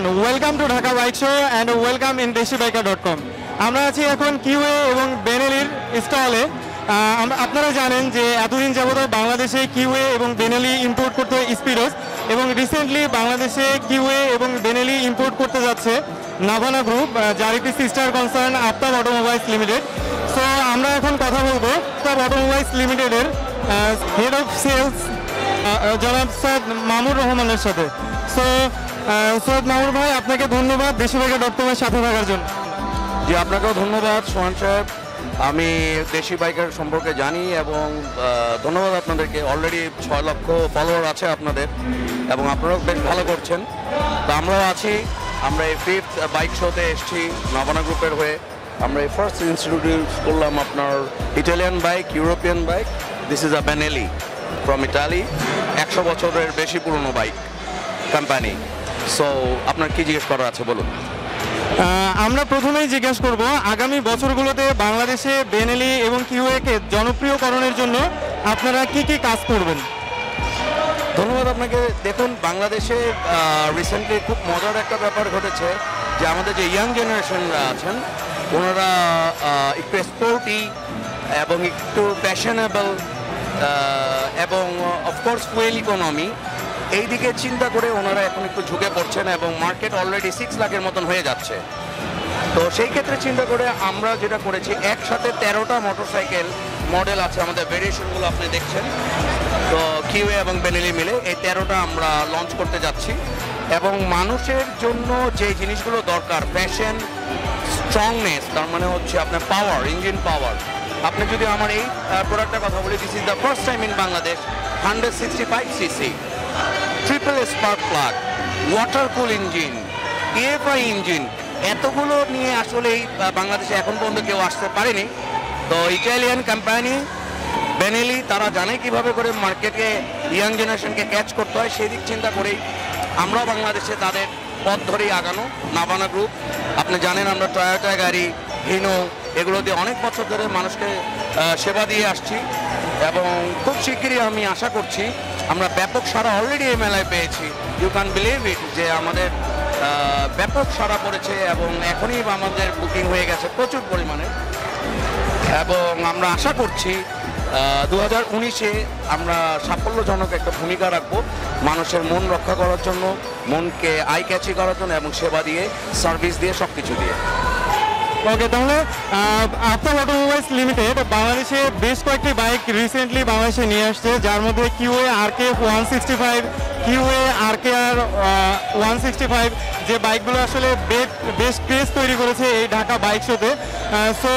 Everyone, welcome to Dhaka bike show and welcome in দেশিবাইকার.com। আমরা আছি এখন কিউএ এবং বেনেলির স্টলে। আপনারা জানেন যে এতদিন যাবত বাংলাদেশে কিউএ এবং বেনেলি ইম্পোর্ট করতে স্পিডোস, এবং রিসেন্টলি বাংলাদেশে কিউএ এবং বেনেলি ইম্পোর্ট করতে যাচ্ছে নাভানা গ্রুপ, যার একটি sister concern Aftab automobiles limited. So আমরা এখন কথা বলবো আফতাব অটোমোবাইলস লিমিটেডের হেড অফ সেলস জনাব সৈয়দ মামুর রহমানের সাথে। সো সৈয়দ মামুর ভাই, আপনাকে ধন্যবাদ দেশিবাইকার.com-এর সাথে থাকার জন্য। জি, আপনাকেও ধন্যবাদ সোহান সাহেব। আমি দেশি বাইকার সম্পর্কে জানি এবং ধন্যবাদ আপনাদেরকে। অলরেডি 6 লক্ষ ফলোয়ার আছে আপনাদের এবং আপনারাও বেশ ভালো করছেন। তো আমরাও আছি। আমরা এই 5th বাইক শোতে এসেছি নাভানা গ্রুপের হয়ে। আমরা এই ফার্স্ট ইন্ট্রোডিউস করলাম আপনার Italian bike, European bike. This is a Benelli from Italy, 100 বছরের বেশি পুরনো বাইক কোম্পানি। সো আপনার কি জিজ্ঞেস করার আছে বলুন। আমরা প্রথমেই জিজ্ঞেস করব, আগামী বছরগুলোতে বাংলাদেশে বেনেলি এবং কিউএকে জনপ্রিয়করণের জন্য আপনারা কি কি কাজ করবেন? ধন্যবাদ আপনাকে। দেখুন, বাংলাদেশে রিসেন্টলি খুব মজার একটা ব্যাপার ঘটেছে যে আমাদের যে ইয়াং জেনারেশনরা আছেন ওনারা একটু স্পোর্টি এবং একটু ফ্যাশনেবল এবং অফকোর্স ফুয়েল ইকোনমি এই দিকে চিন্তা করে ওনারা এখন একটু ঝুঁকে পড়ছেন এবং মার্কেট অলরেডি 6 লাখের মতন হয়ে যাচ্ছে। তো সেই ক্ষেত্রে চিন্তা করে আমরা যেটা করেছি, একসাথে 13টা মোটরসাইকেল মডেল আছে আমাদের, ভেরিয়েশনগুলো আপনি দেখছেন। তো কিউএ এবং বেনেলি মিলে এই 13টা আমরা লঞ্চ করতে যাচ্ছি এবং মানুষের জন্য যে জিনিসগুলো দরকার, ফ্যাশন, স্ট্রংনেস, তার মানে হচ্ছে আপনার পাওয়ার, ইঞ্জিন পাওয়ার। আপনি যদি আমার এই প্রোডাক্টের কথা বলি, this is the first time in Bangladesh 165cc triple spark plug, water cool engine, TFI engine, এতগুলো নিয়ে আসলে বাংলাদেশে এখন পর্যন্ত কেউ আসতে পারেনি। তো ইটালিয়ান কোম্পানি বেনেলি তারা জানে কিভাবে করে মার্কেটে ইয়াং জেনারেশনকে ক্যাচ করতে হয়। সেই দিক চিন্তা করেই আমরা বাংলাদেশে তাদের পথ ধরেই আগানো। নাভানা গ্রুপ, আপনি জানেন আমরা টয়োটা গাড়ি, হিনো, এগুলো দিয়ে অনেক বছর ধরে মানুষকে সেবা দিয়ে আসছি এবং খুব শিগগিরই আমি আশা করছি আমরা ব্যাপক সাড়া অলরেডি এই মেলায় পেয়েছি। ইউ ক্যান বিলিভ ইট যে আমাদের ব্যাপক সাড়া পড়েছে এবং এখনই আমাদের বুকিং হয়ে গেছে প্রচুর পরিমাণে। এবং আমরা আশা করছি 2019-এ আমরা সাফল্যজনক একটা ভূমিকা রাখবো মানুষের মন রক্ষা করার জন্য, মনকে আই ক্যাচি করার জন্য এবং সেবা দিয়ে, সার্ভিস দিয়ে, সব কিছু দিয়ে। ওকে, তাহলে আফতাব অটোমোবাইলস লিমিটেড বাংলাদেশে বেশ কয়েকটি বাইক রিসেন্টলি বাংলাদেশে নিয়ে আসছে, যার মধ্যে কিউএ আরকে 165, কিউএ আরকে আর 165, যে বাইকগুলো আসলে বেশ ক্রেজ তৈরি করেছে এই ঢাকা বাইক শোতে। সো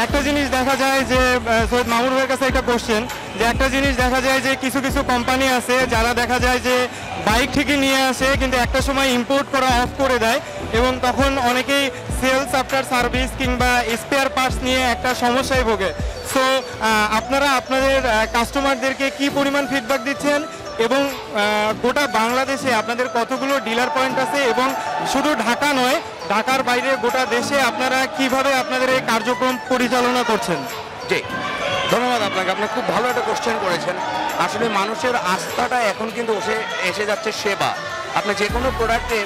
একটা জিনিস দেখা যায় যে সৈয়দ মামুর ভাইয়ের কাছে একটা কোশ্চেন, যে একটা জিনিস দেখা যায় যে কিছু কিছু কোম্পানি আছে যারা দেখা যায় যে বাইক ঠিকই নিয়ে আসে কিন্তু একটা সময় ইম্পোর্ট করা অফ করে দেয় এবং তখন অনেকেই সেলস আফটার সার্ভিস কিংবা স্পেয়ার পার্টস নিয়ে একটা সমস্যায় ভোগে। সো আপনারা আপনাদের কাস্টমারদেরকে কি পরিমাণ ফিডব্যাক দিচ্ছেন এবং গোটা বাংলাদেশে আপনাদের কতগুলো ডিলার পয়েন্ট আছে এবং শুধু ঢাকা নয়, ঢাকার বাইরে গোটা দেশে আপনারা কিভাবে আপনাদের এই কার্যক্রম পরিচালনা করছেন? জি, ধন্যবাদ আপনাকে। আপনি খুব ভালো একটা কোশ্চেন করেছেন। আসলে মানুষের আস্থাটা এখন কিন্তু এসে যাচ্ছে সেবা। আপনি যে কোনো প্রোডাক্টে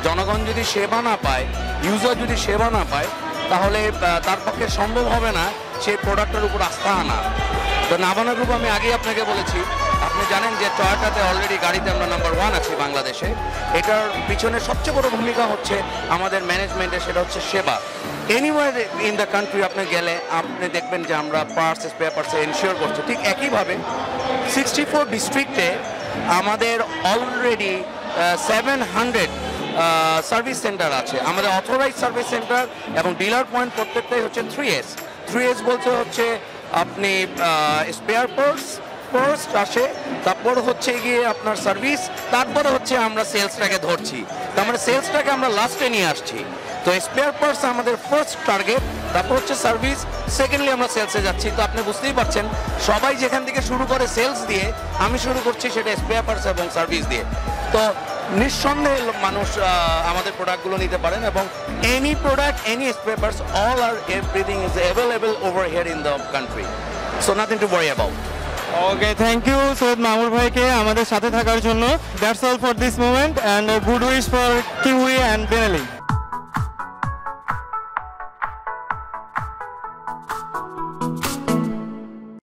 জনগণ যদি সেবা না পায়, ইউজার যদি সেবা না পায়, তাহলে তার পক্ষে সম্ভব হবে না সেই প্রোডাক্টের উপর আস্থা আনা। তো নাভানা গ্রুপ, আমি আগেই আপনাকে বলেছি, আপনি জানেন যে টয়োটাতে অলরেডি গাড়িতে আমরা নাম্বার 1 আছি বাংলাদেশে। এটার পিছনে সবচেয়ে বড় ভূমিকা হচ্ছে আমাদের ম্যানেজমেন্টের, সেটা হচ্ছে সেবা। এনিওয়ার ইন দ্য কান্ট্রি আপনি গেলে আপনি দেখবেন যে আমরা পার্টস, স্পেয়ার পার্টস এনশিওর করছি। ঠিক একইভাবে 64 ডিস্ট্রিক্টে আমাদের অলরেডি 700 সার্ভিস সেন্টার আছে। আমাদের অথরাইজ সার্ভিস সেন্টার এবং ডিলার পয়েন্ট প্রত্যেকটাই হচ্ছে 3S। 3S বলতে হচ্ছে আপনি স্পেয়ার পার্টস ফার্স্ট আসে, তারপর হচ্ছে গিয়ে আপনার সার্ভিস, তারপরে হচ্ছে আমরা সেলসটাকে ধরছি। তার মানে সেলসটাকে আমরা লাস্টে নিয়ে আসছি। তো স্পেয়ার পার্টস আমাদের ফার্স্ট টার্গেট, তারপর হচ্ছে সার্ভিস, সেকেন্ডলি আমরা সেলসে যাচ্ছি। তো আপনি বুঝতেই পারছেন সবাই যেখান থেকে শুরু করে সেলস দিয়ে, আমি শুরু করছি সেটা স্পেয়ার পার্টস এবং সার্ভিস দিয়ে। তো নিঃসন্দেহে মানুষ আমাদের প্রোডাক্টগুলো নিতে পারেন এবং any product, any spare parts, all are everything is available over here in the country. So nothing to worry about. Okay, thank you Syed Mamur ভাইকে আমাদের সাথে থাকার জন্য। That's all for this moment and good wish for QA and Benelli.